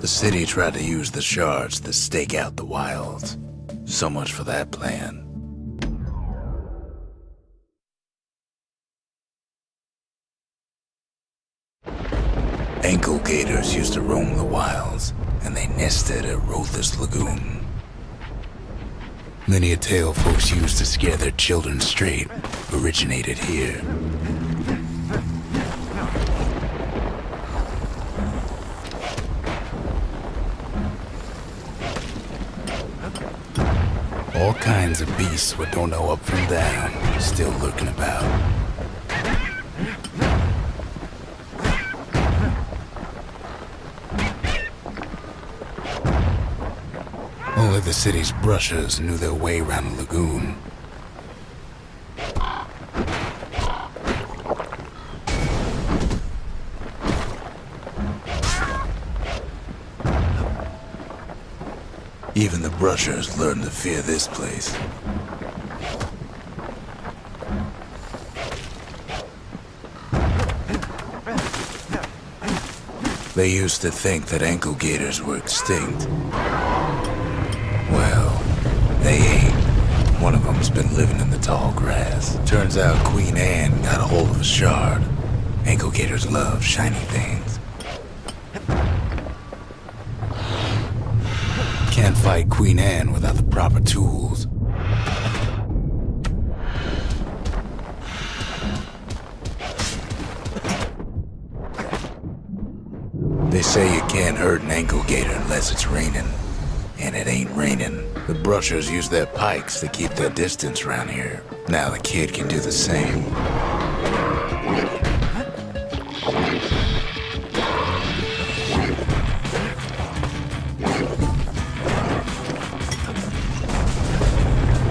The city tried to use the shards to stake out the wilds. So much for that plan. Ankle gators used to roam the wilds, and they nested at Rothes Lagoon. Many a tale folks used to scare their children straight originated here. All kinds of beasts we don't know up from down, still lurking about. Only the city's brushers knew their way around the lagoon. Even the brushers learned to fear this place. They used to think that ankle gators were extinct. Well, they ain't. One of them's been living in the tall grass. Turns out Queen Anne got a hold of a shard. Ankle gators love shiny things. Can't fight Queen Anne without the proper tools. They say you can't hurt an ankle gator unless it's raining. And it ain't raining. The brushers use their pikes to keep their distance around here. Now the kid can do the same.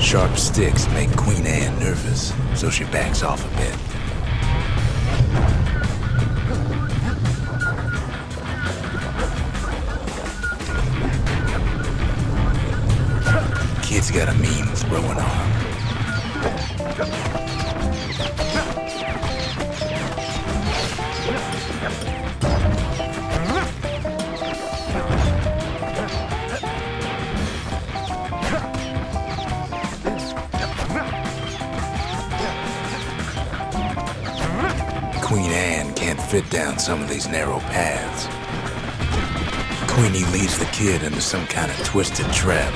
Sharp sticks make Queen Anne nervous, so she backs off a bit. Kid's got a mean throwing arm. Queen Anne can't fit down some of these narrow paths. Queenie leads the kid into some kind of twisted trap.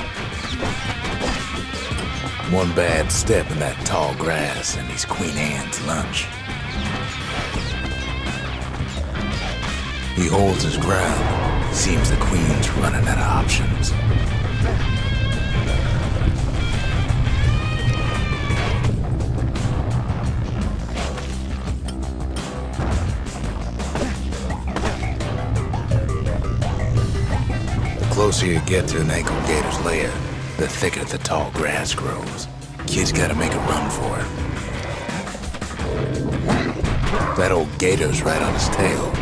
One bad step in that tall grass and he's Queen Anne's lunch. He holds his ground. Seems the Queen's running out of options. The closer you get to an ankle gator's lair, the thicker the tall grass grows. Kid's gotta make a run for it. That old gator's right on his tail.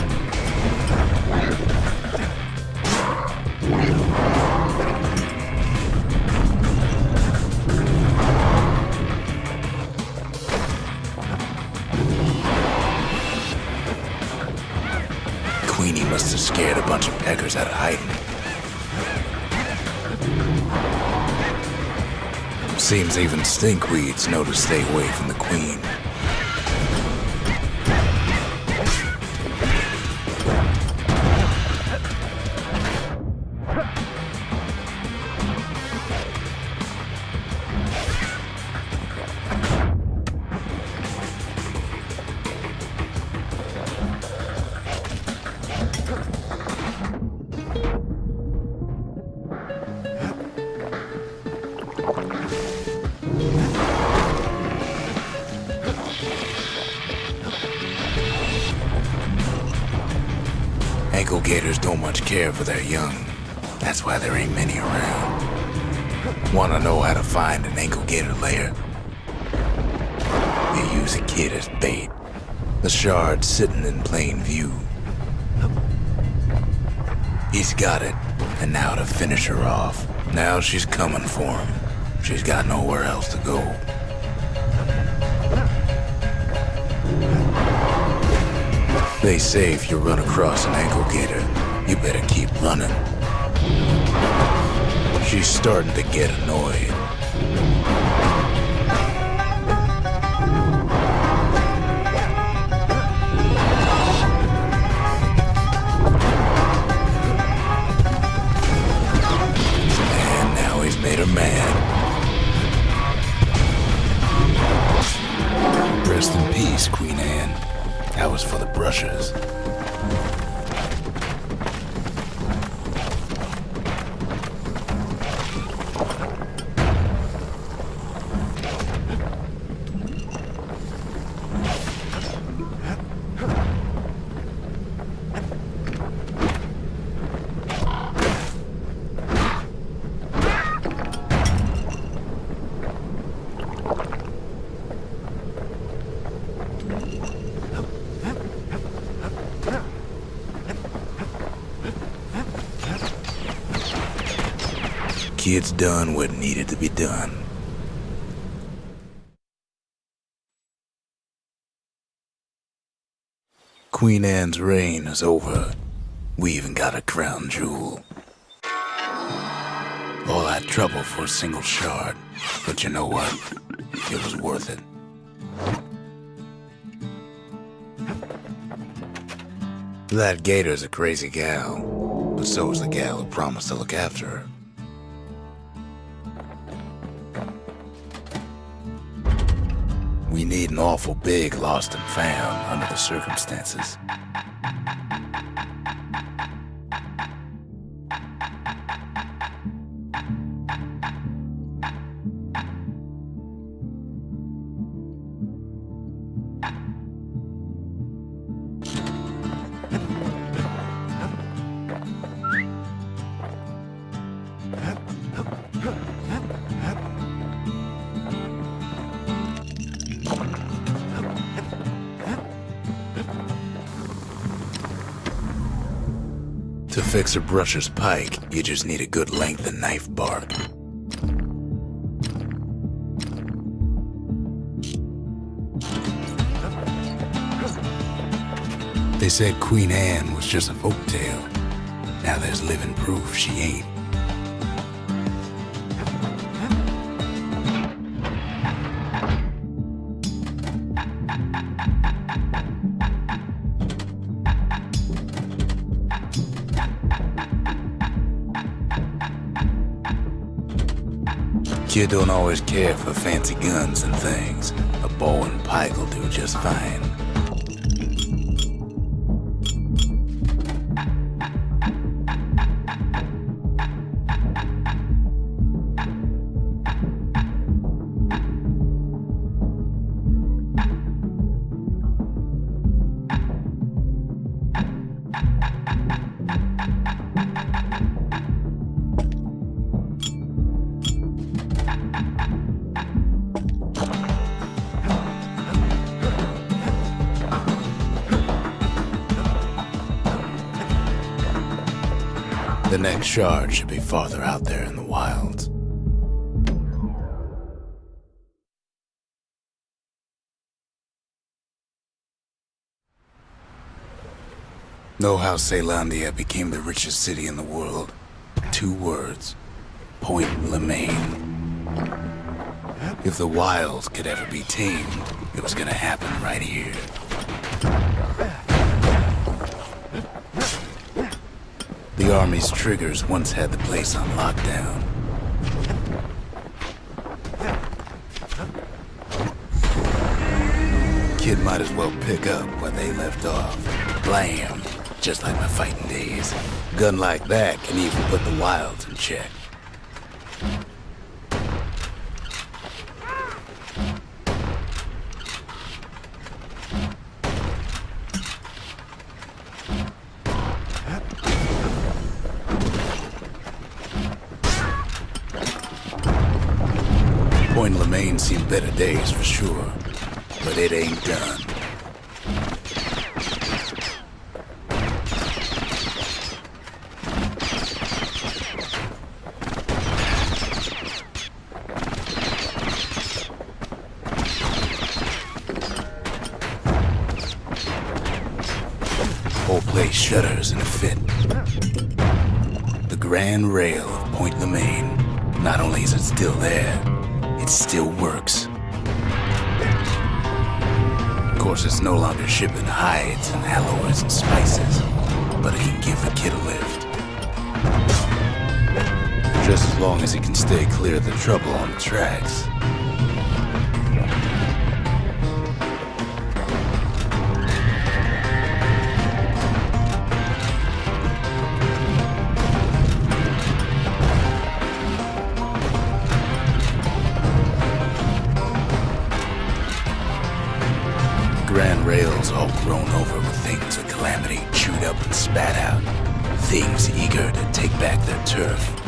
Queenie must have scared a bunch of peckers out of hiding. Seems even stinkweeds know to stay away from the Queen. Ankle gators don't much care for their young. That's why there ain't many around. Wanna know how to find an ankle gator lair? They use a kid as bait. The shard's sitting in plain view. He's got it, and now to finish her off. Now she's coming for him. She's got nowhere else to go. They say if you run across an ankle gator, you better keep running. She's starting to get annoyed. And now he's made her mad. Rest in peace, Queen Anne. That was for the brushers. Kid's done what needed to be done. Queen Anne's reign is over. We even got a crown jewel. All that trouble for a single shard. But you know what? It was worth it. That gator's a crazy gal, but so is the gal who promised to look after her. We need an awful big lost and found under the circumstances. To fix a brusher's pike, you just need a good length of knife bark. They said Queen Anne was just a folktale. Now there's living proof she ain't. Kid don't always care for fancy guns and things. A bow and pike will do just fine. The next shard should be farther out there in the wilds. Know how Caelondia became the richest city in the world? 2 words. Point Lemaine. If the wilds could ever be tamed, it was gonna happen right here. The army's triggers once had the place on lockdown. Kid might as well pick up where they left off. Blam! Just like my fighting days. Gun like that can even put the wilds in check. Point Lemaine seen better days for sure, but it ain't done. place shudders in a fit. The Grand Rail of Point Lemaine. Not only is it still there, it still works. Of course, it's no longer shipping hides and alloys and spices, but it can give the kid a lift. Just as long as he can stay clear of the trouble on the tracks. Grand Rail's all grown over with things that Calamity chewed up and spat out. Things eager to take back their turf.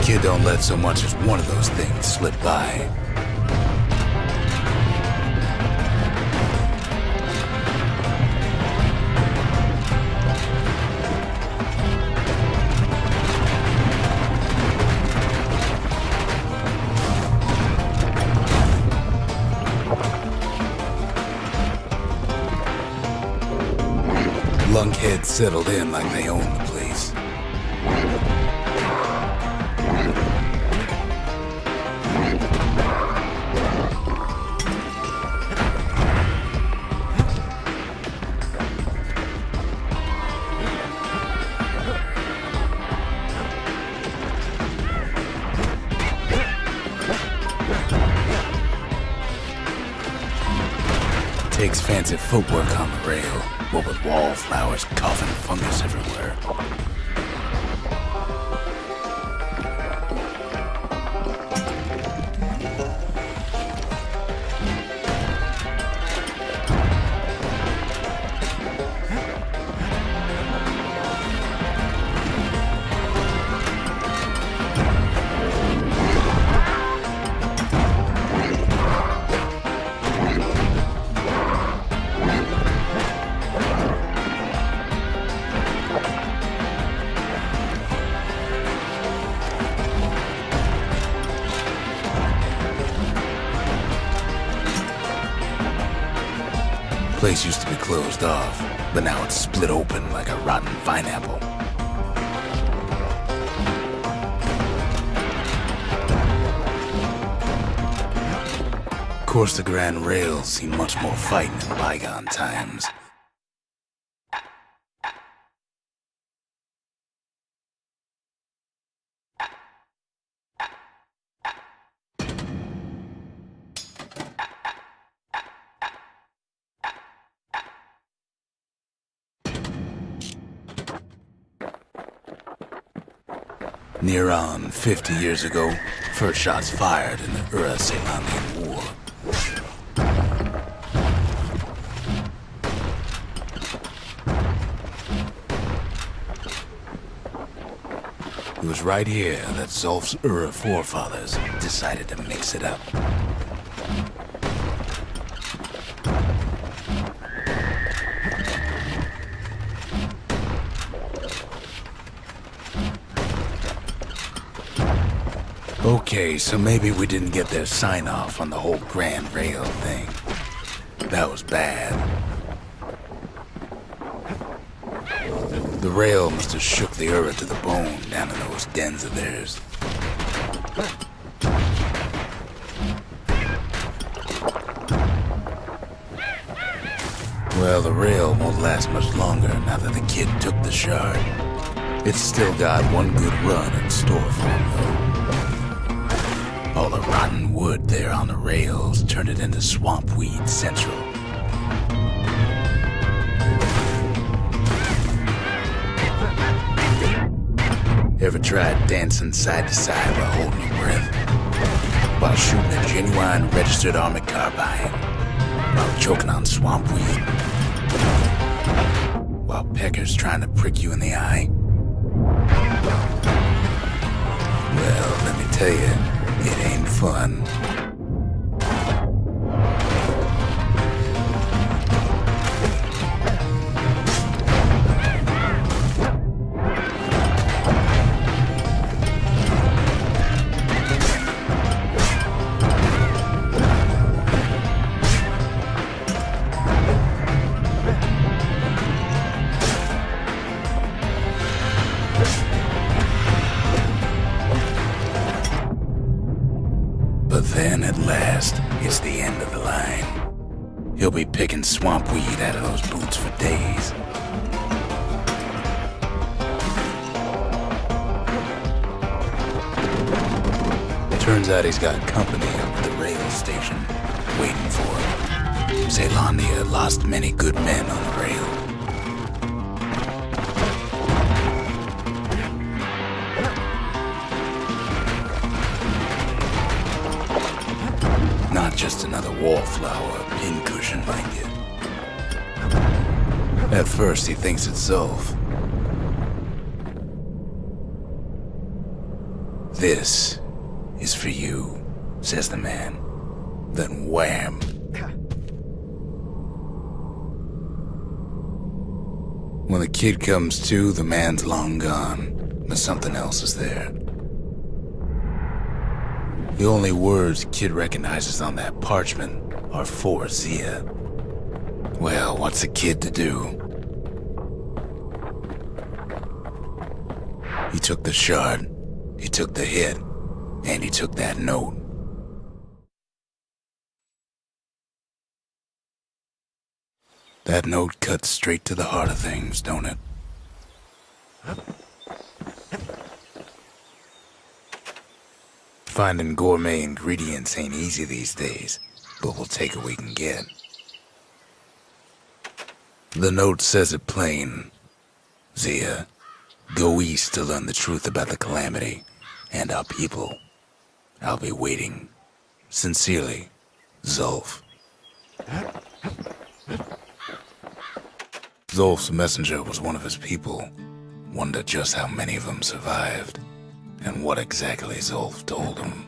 Kid don't let so much as one of those things slip by. Lunkheads settled in like they own the place. Takes fancy footwork on the rail, what with wallflowers coughing fungus everywhere. Place used to be closed off, but now it's split open like a rotten pineapple. Of course, the Grand Rail's seen much more fighting in bygone times. Near on 50 years ago, first shots fired in the Seɪ'lndiɛ War. It was right here that Zulf's forefathers decided to mix it up. Okay, so maybe we didn't get their sign-off on the whole Grand Rail thing. That was bad. The rail must have shook the to the bone down in those dens of theirs. Well, the rail won't last much longer now that the kid took the shard. It's still got one good run in store for him, though. All the rotten wood there on the rails turned it into swamp weed central. Ever tried dancing side to side while holding your breath? While shooting a genuine registered army carbine? While choking on swamp weed? While peckers trying to prick you in the eye? Well, let me tell you, it ain't fun. But then, at last, it's the end of the line. He'll be picking swamp weed out of those boots for days. Turns out he's got company up at the rail station, waiting for him. Caelondia lost many good men on the rail. Not just another wallflower pincushion blanket. At first he thinks it's Zulf. This is for you, says the man. Then wham! When the kid comes to, the man's long gone, but something else is there. The only words Kid recognizes on that parchment are for Zia. Well, what's a kid to do? He took the shard, he took the hit, and he took that note. That note cuts straight to the heart of things, don't it? Finding gourmet ingredients ain't easy these days, but we'll take what we can get. The note says it plain. Zia, go east to learn the truth about the Calamity and our people. I'll be waiting. Sincerely, Zulf. Zulf's messenger was one of his people. Wonder just how many of them survived, and what exactly Zulf told him.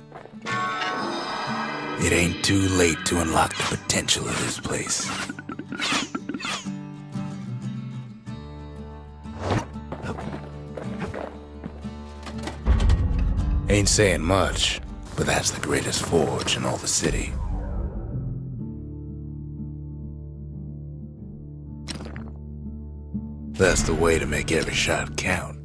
It ain't too late to unlock the potential of this place. Ain't saying much, but that's the greatest forge in all the city. That's the way to make every shot count.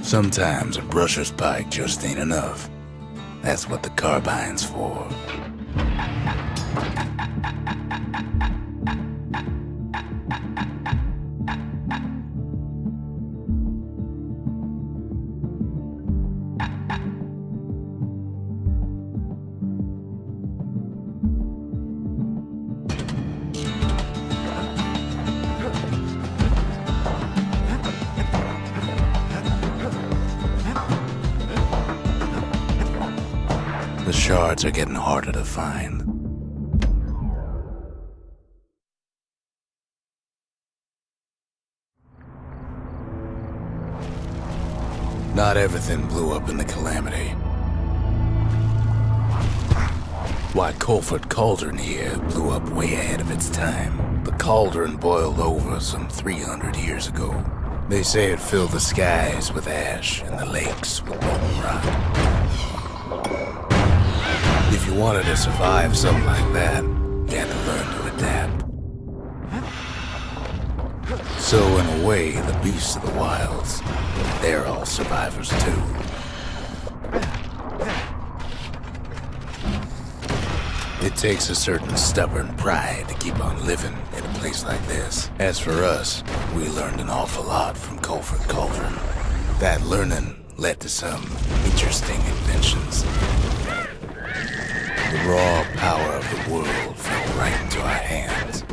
Sometimes a brusher's pike just ain't enough. That's what the carbine's for. The shards are getting harder to find. Not everything blew up in the Calamity. Why, Colford Cauldron here blew up way ahead of its time. The cauldron boiled over some 300 years ago. They say it filled the skies with ash and the lakes with molten rock. If you wanted to survive something like that, you had to learn to adapt. So in a way, the beasts of the wilds, they're all survivors too. It takes a certain stubborn pride to keep on living in a place like this. As for us, we learned an awful lot from Colford Cauldron. That learning led to some interesting inventions. The raw power of the world fell right into our hands.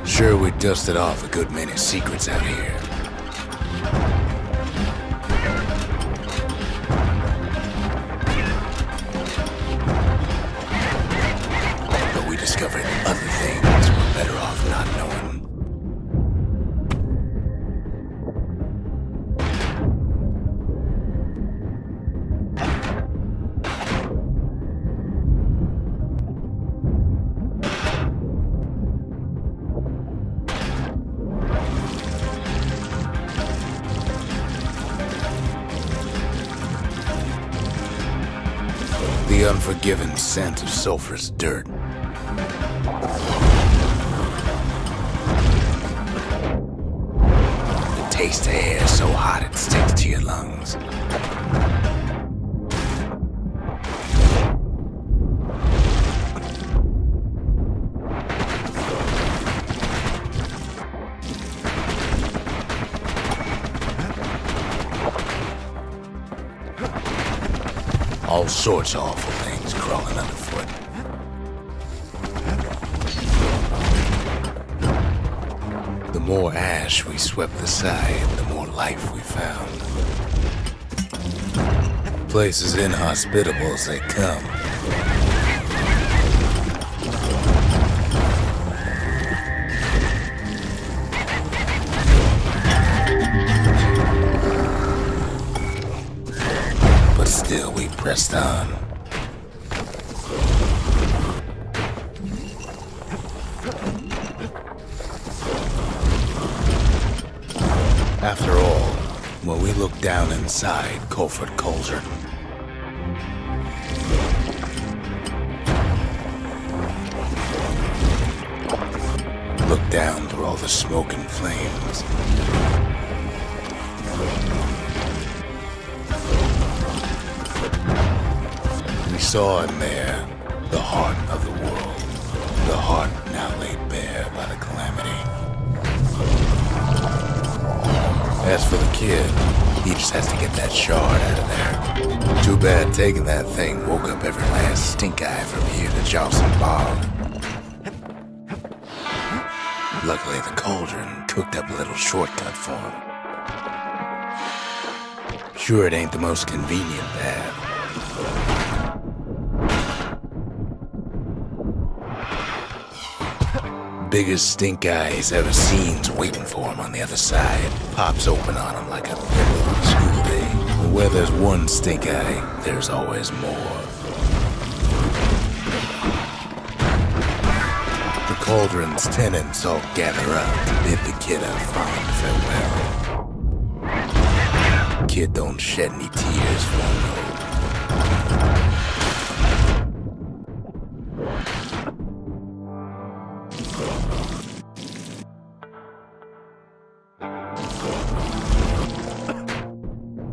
Sure, we dusted off a good many secrets out here. The unforgiving scent of sulfurous dirt. The taste of air so hot it sticks to your lungs. All sorts of awful things crawling underfoot. The more ash we swept aside, the more life we found. Place as inhospitable as they come. But still we pressed on. After all, when we looked down inside Culford Cauldron, looked down through all the smoke and flames, we saw in there the heart of the world, the heart now laid bare by the Calamity. As for the kid, he just has to get that shard out of there. Too bad taking that thing woke up every last stink eye from here to Johnson Bog. Luckily, the cauldron cooked up a little shortcut for him. Sure, it ain't the most convenient path. Biggest stink eye he's ever seen's waiting for him on the other side. Pops open on him like a pimple on a school day. But where there's one stink eye, there's always more. The cauldron's tenants all gather up to bid the kid a fond farewell. Kid don't shed any tears for him.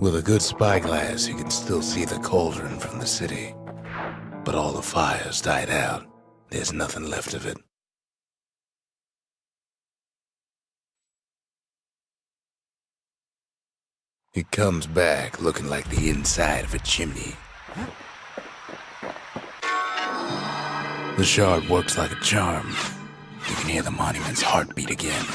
With a good spyglass, you can still see the cauldron from the city. But all the fires died out. There's nothing left of it. It comes back looking like the inside of a chimney. The shard works like a charm. You can hear the monument's heartbeat again.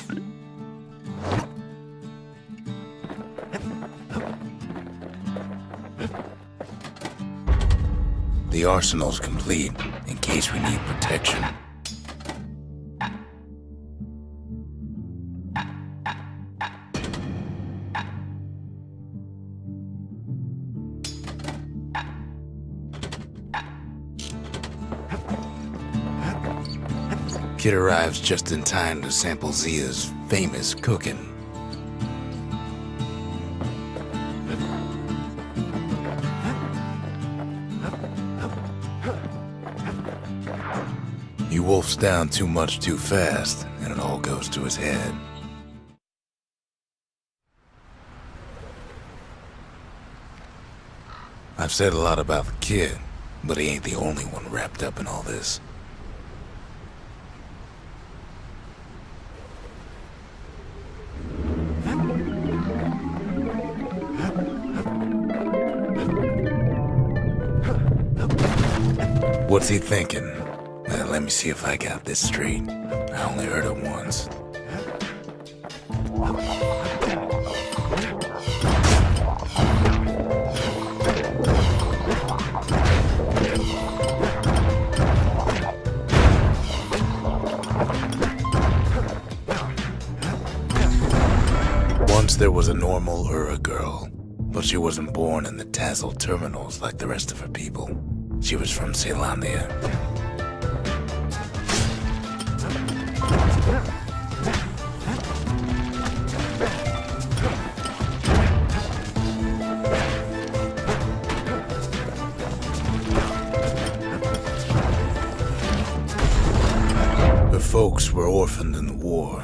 The arsenal's complete, in case we need protection. Kid arrives just in time to sample Zia's famous cooking. He wolfs down too much too fast, and it all goes to his head. I've said a lot about the kid, but he ain't the only one wrapped up in all this. What's he thinking? Let me see if I got this straight. I only heard it once. Once there was a normal Ura girl, but she wasn't born in the tassel terminals like the rest of her people. She was from Caelondia. were orphaned in the war.